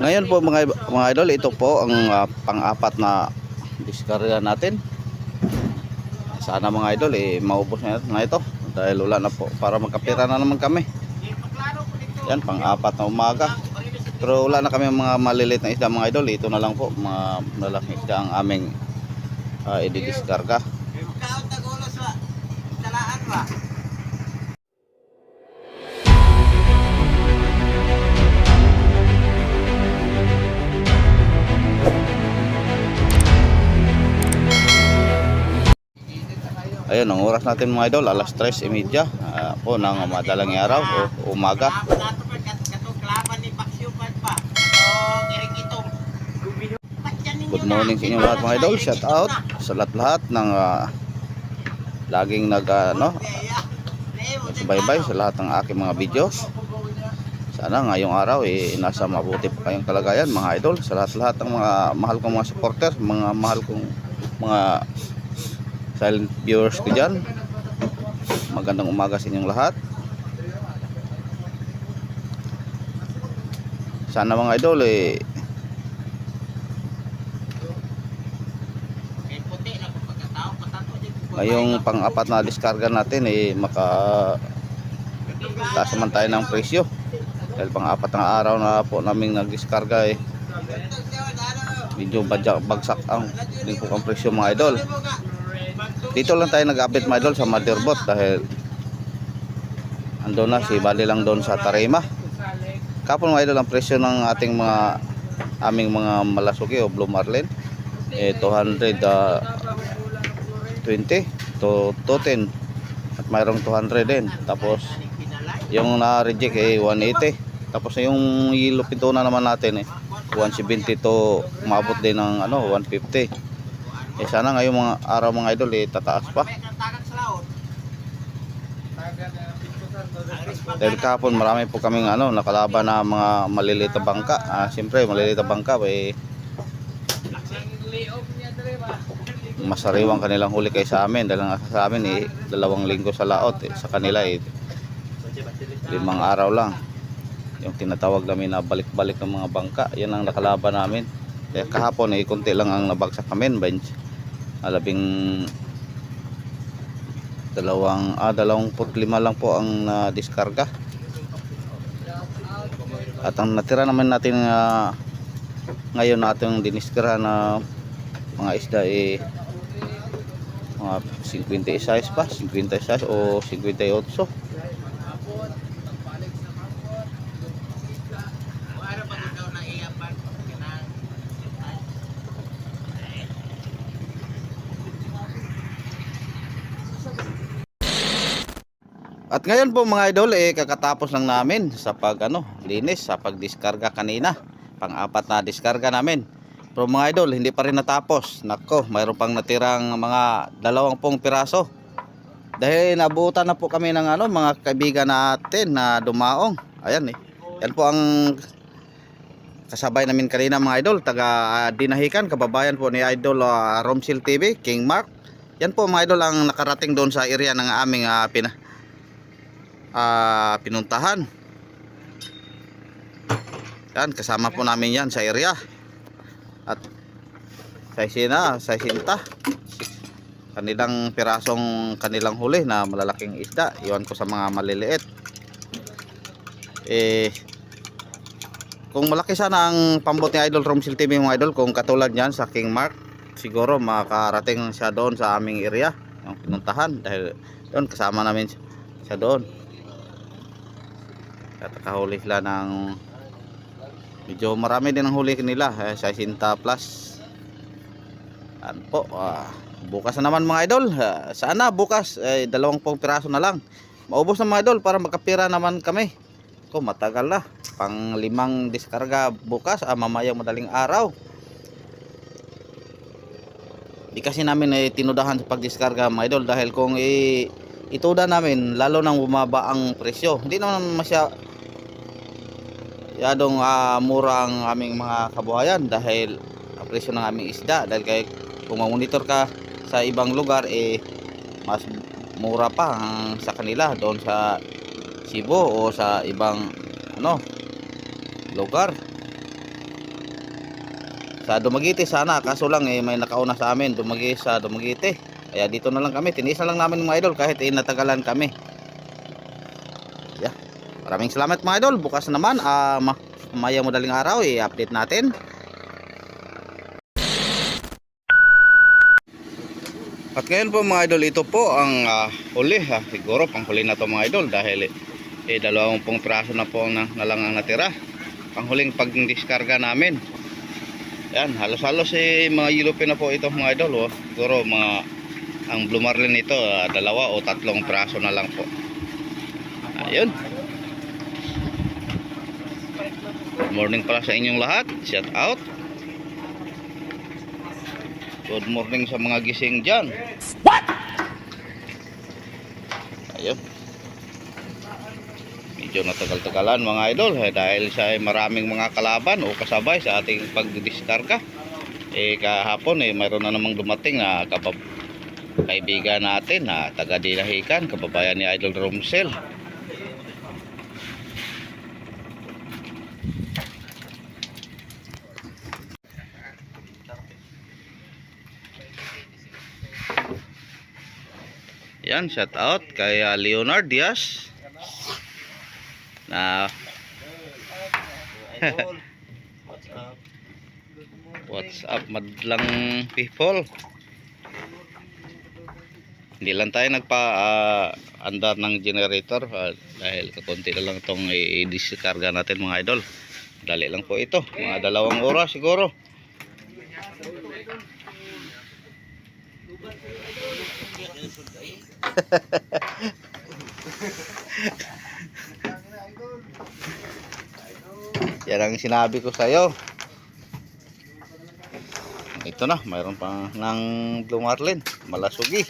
Ngayon po mga idol, ito po ang pang-apat na diskarga natin. Sana mga idol maubos na ito dahil wala na po para magkapira na naman kami. Yan, pang-apat na umaga. Pero wala na kami mga maliliit na isda mga idol. Ito na lang po, mga malaking isda ang aming i-diskarga. Ayun, ang oras natin mga idol, alas 3:30 po ng madalang araw o umaga. Good morning sa inyo lahat mga idol. Shout out sa lahat ng laging subaybay sa lahat ng aking mga videos. Sana ngayong araw nasa mabuti pa kayong kalagayan mga idol. Sa lahat ng mga mahal kong mga supporter, mga mahal kong mga silent viewers ko dyan, magandang umaga sa inyong lahat. Sana mga idol ngayong pang-apat na diskarga natin taas naman tayo ng presyo dahil pang-apat na araw na po namin nagdiskarga medyo bagsak ang presyo mga idol. Dito lang tayo nag-update mga idol sa Motherboard dahil ando na si Bali lang doon sa Tarima. Kapon mga idol ang presyo ng ating aming mga malasuki o Blue Marlin 220 to 210 at mayroong 200 din. Tapos yung na-reject 180. Tapos yung yellow pintuna naman natin 170 to maabot din ng 150. Sana ngayong mga araw mga idol tataas pa. Dahil kahapon marami po kaming nakalaban na mga maliliit na bangka. Siyempre maliliit na bangka masariwang kanilang huli kay sa amin. Dahil sa amin 2 linggo sa laot. Sa kanila 5 araw lang. Yung tinatawag namin na balik-balik ng mga bangka, yan ang nakalaban namin. Kaya kahapon konti lang ang nabagsak namin. 25 lang po ang diskarga. At ang natira naman natin ngayon natin diniskara na mga isda mga 56 pa, 56 o 58. At ngayon po mga idol kakatapos lang namin sa linis sa pagdiskarga kanina. Pang-apat na diskarga namin. Pero mga idol hindi pa rin natapos. Nako, mayroon pang natirang mga 20 piraso. Dahil nabutan na po kami ng mga kaibigan natin na dumaong. Ayan yan po ang kasabay namin kanina mga idol. Taga Dinahican, kababayan po ni Idol Romsil TV, King Mark. Yan po mga idol ang nakarating doon sa area ng aming pinuntahan. Yan, kasama po namin yan sa area. At sa Sinta kanilang pirasong kanilang huli na malalaking isda. Iwan ko sa mga maliliit. Kung malaki sana ang pambot ni Idol Romsil TV mga idol, kung katulad yan sa King Mark, siguro makarating siya doon sa aming area, yung pinuntahan, dahil doon kasama namin siya doon. At nakahuli sila ng medyo marami din ang huli nila sa Sinta Plus. Ano po, bukas na naman mga idol. Sana bukas 20 piraso na lang maubos na mga idol para magkapira naman kami. Matagal na, pang 5 diskarga bukas, mamayang madaling araw. Di kasi namin tinudahan sa pagdiskarga mga idol dahil kung ituda namin lalo nang bumaba ang presyo, hindi naman masyadong mura ang aming mga kabuhayan dahil ang presyo ng aming isda. Dahil kung mamonitor ka sa ibang lugar mas mura pa sa kanila doon sa Cebu o sa ibang ano, lugar. Sa Dumaguete sana, kaso lang may nakauna sa amin, sa Dumaguete. Kaya dito na lang kami, tiniis na lang namin mga idol kahit natagalan kami. Yeah. Maraming salamat mga idol. Bukas naman, maya madaling araw, i-update natin. At ngayon po mga idol, ito po ang huli. Siguro panghuli na to mga idol dahil 20 piraso na po na lang ang natira. Panghuling pag-diskarga namin. Yan, halos-halos mga yellowfin na po ito mga idol. Siguro ang blue marlin nito 2 o 3 piraso na lang po. Ayun. Good morning pala sa inyong lahat. Shout out. Good morning sa mga gising dyan. What? Ayun. Medyo natagal-tagalan mga idol dahil sa maraming mga kalaban o kasabay sa ating pagdiskarga. Kahapon mayroon na namang dumating na kaibigan natin na taga-Dinahican, kababayan ni Idol Romsel. Yan, shout out kay Leonard Diaz na what's up madlang people. Hindi lang tayo andar ng generator dahil kakunti na lang itong i-diskarga natin mga idol. Dali lang po ito, mga 2 oras siguro. Yan ang sinabi ko sa iyo. Ito na, mayroon pa ng blue marlin, malasugi.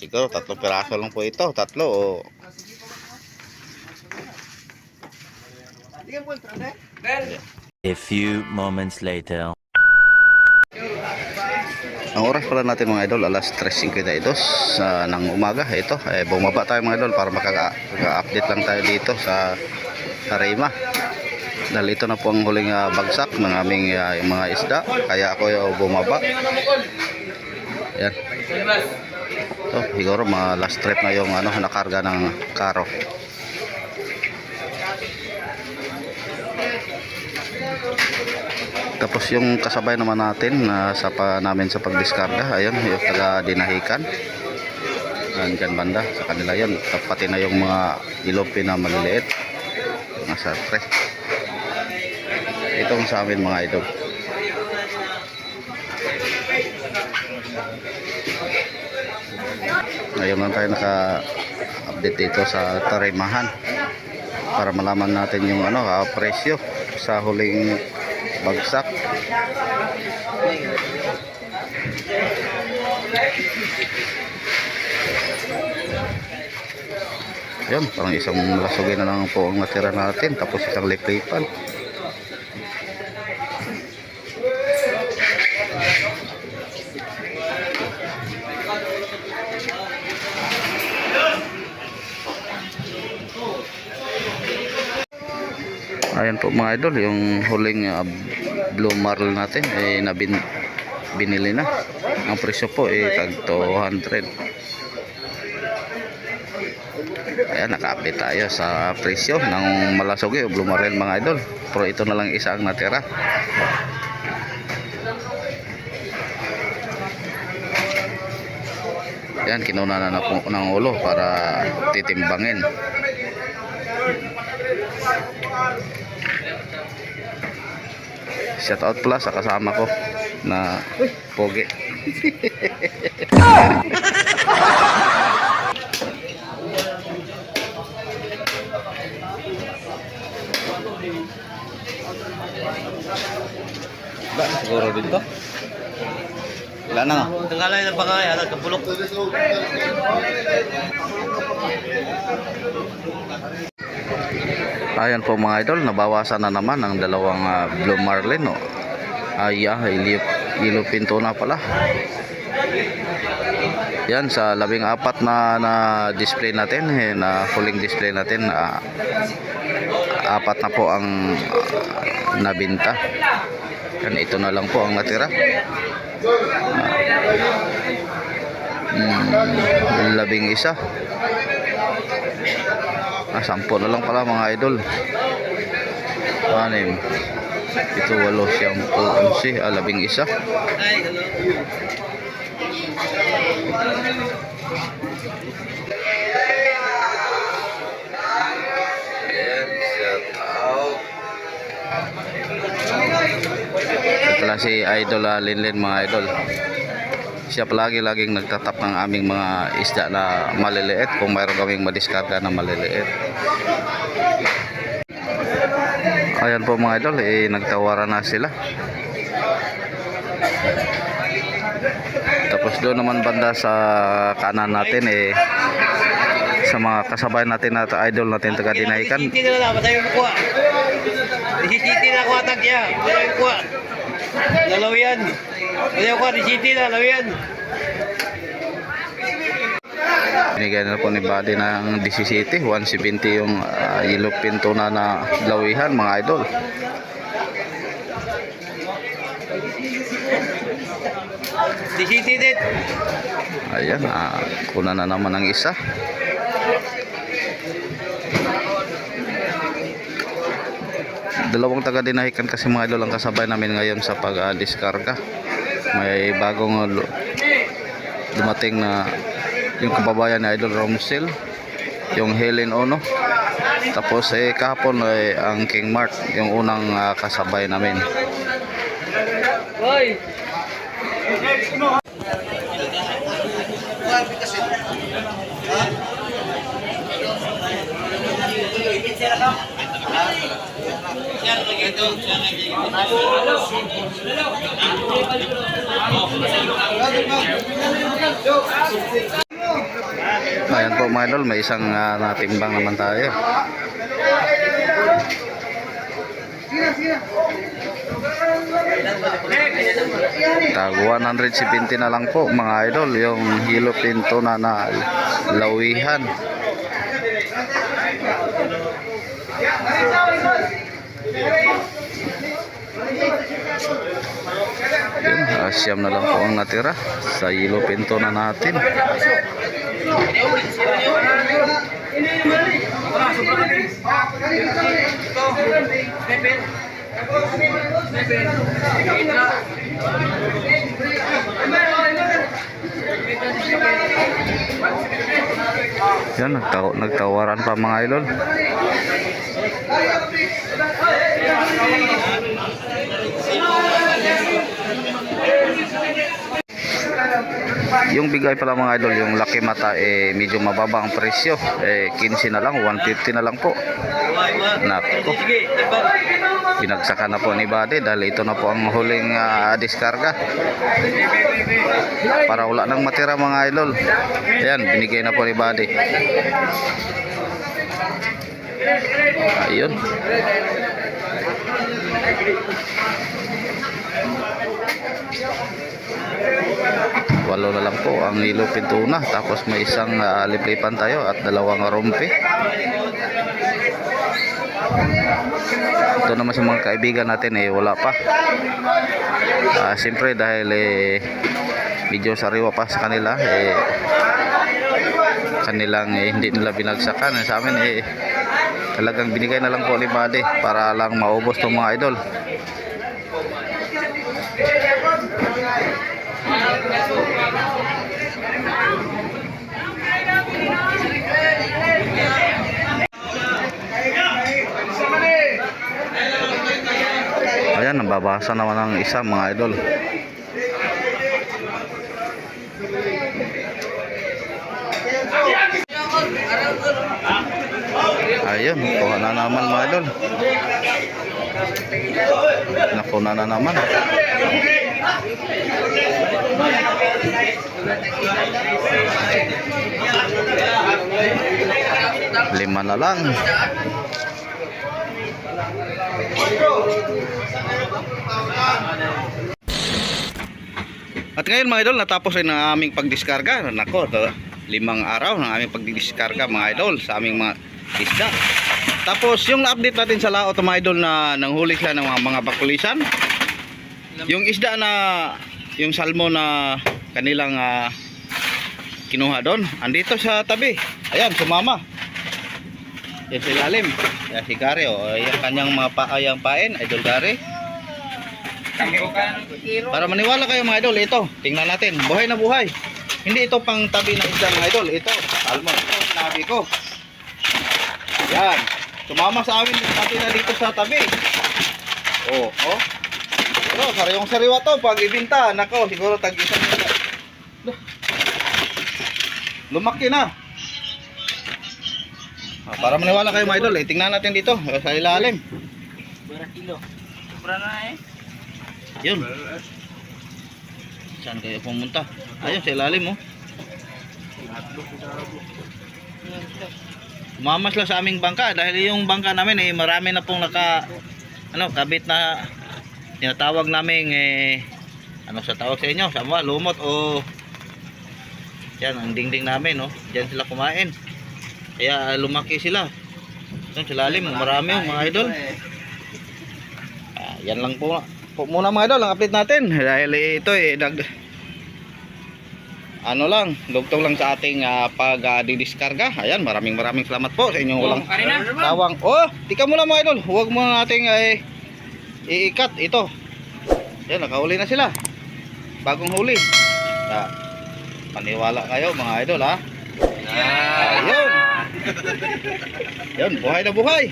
Siguro 3 piraso lang po ito, 3 o a few moments later. ang oras pala natin mga idol, alas 3:52 ng umaga. Ito, bumaba tayo mga idol para maka-update lang tayo dito sa Rima. Dahil ito na po ang huling bagsak ng aming mga isda. Kaya ako bumaba. Ayan. So, siguro mga last trip na yung nakarga ng karo. Tapos yung kasabay naman natin namin sa pagdiskarga, ayun, yung taga Dinahican. Andyan banda sa kanila yun. Pati na yung mga yellowfin na maliliit. Mga sartre. Itong sa amin mga idol. Ngayon lang tayo naka-update dito sa Tarimahan para malaman natin yung presyo sa huling bagsak. Yan, parang isang lasugin na lang po ang natira natin, tapos isang liplipan. Ayan po mga idol, yung huling blue marlin natin binili na. Ang presyo po tag 200. Ayan, naka-update tayo sa presyo ng malasugi o blue marlin mga idol. Pero ito na lang isa ang natira. Ayan, kinuna na po ng ulo para titimbangin. Shout out pala sa kasama ko na pogi. Ba, siguro dito. Wala na nga. Tanggalay na baka kaya nagkapulok. Ayan po mga idol, nabawasan na naman ang 2 blue marlin. Yellowfin tuna pala. Yan sa 14 na display natin, na huling display natin, apat na po ang nabinta. Yan, ito na lang po ang natira. 11. 10 na lang pala mga idol. 6. Ito 8, 10, 11, 11. Ito pala si Idol Linlin mga idol. Siya palagi-laging nagtatap ng aming mga isda na maliliit kung mayroon kaming madiskarga na maliliit. Ayan po mga idol, nagtawaran na sila. Tapos doon naman banda sa kanan natin sa mga kasabay natin na idol natin taga Dinaykan. Hindi na lang, masaya mo kuha. Disiti na kuha tagya. Masaya mo kuha. Lalaw yan. Masaya mo kuha, disiti na, lalaw yan. Binigyan na po ni Buddy ng 17, 170 yung yellow pintuna na lawihan mga idol. Disiti din. Ayan, kuna na naman ang isa. Dalawang taga Dinahican kasi mga idol ang kasabay namin ngayon sa pag-diskarga. May bagong dumating na yung kababayan ni Idol Romsel, yung Helen Ono. Tapos kahapon ang King Mart, yung unang kasabay namin. Hoy! Ayan po mga idol, may isang natimbang naman tayo. Tag 170 na lang po mga idol yung yellow pintuna na lawihan. Yun, siyam na lang po ang natira sa yellow pintuna natin. Yan, nagtawaran pa mga idol. Yung bigay pala mga idol, yung laki mata medyo mababa ang presyo, 15 na lang, 150 na lang po. Nako, binagsakan na po ni Buddy dahil ito na po ang huling diskarga para wala nang matira mga idol. Ayan, binigay na po ni Buddy. Ayun. Walo na lang po ang yellow pintuna, tapos may isang liplipan tayo at dalawang rompe. Ito naman sa mga kaibigan natin wala pa. Siyempre dahil medyo sariwa pa sa kanila, kanilang hindi nila binagsakan. Sa amin talagang binigay na lang po ni Buddy para lang maubos itong mga idol. Ayan, nababasa naman ang isa mga idol. Ayun, kuha na naman mga idol. Nakuna na naman. Lima na lang. At ngayon mga idol, natapos rin ang aming pagdiskarga. Nako, 5 araw ng aming pagdiskarga mga idol sa aming mga isda. Tapos yung na-update natin sa laot mga idol na nanghuli sila ng mga bakulisan. Yung isda na yung salmon na kanilang kinuha doon, andito sa tabi. Ayan, sumama. Yan sa ilalim. Yan si Gary, oh. Yung kanyang mga paayang pain, Idol Gary. Para maniwala kayo mga idol, ito, tingnan natin, buhay na buhay. Hindi ito pang tabi ng isda mga idol, ito, salmon, ito, sinabi ko. Yan, sumama sa amin yung tabi na dito sa tabi. Oh, oh. Pero, sariwang sariwa to, pag ibinta, nako, siguro tag-isang lumaki na. Para maniwala kayo mga idol, tingnan natin dito, sa ilalim. kilo. Sobra na eh. Yun. Saan kayo pumunta? Ayun, sa ilalim, oh. Umamas lang sa aming bangka dahil yung bangka namin eh marami na pong kabit na tinatawag namin ano sa tawag sa inyo, sama lumot o yan ang dingding namin, oh. Diyan sila kumain. Kaya lumaki sila. Doon sa ilalim, marami mga idol. Yan lang po muna mga idol ang update natin dahil ito ano lang, dugtong lang sa ating pag-didiskarga. Ayan, maraming salamat po sa inyong walang tawang. Oh, tika muna mga idol, huwag muna nating iikat ito. Ayan, nakahuli na sila. Bagong huli. Paniwala kayo mga idol, ha. Ayun. Yun, buhay na buhay.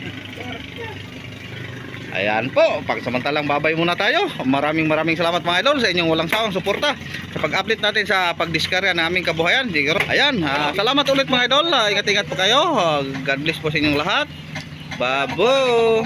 Ayan po, pagsamantalang babay muna tayo. Maraming salamat mga idol sa inyong walang sawang suporta sa pag-update natin sa pagdiskarya na aming kabuhayan. Ayan, salamat ulit mga idol. Ingat-ingat po kayo. God bless po sa inyong lahat. Babo.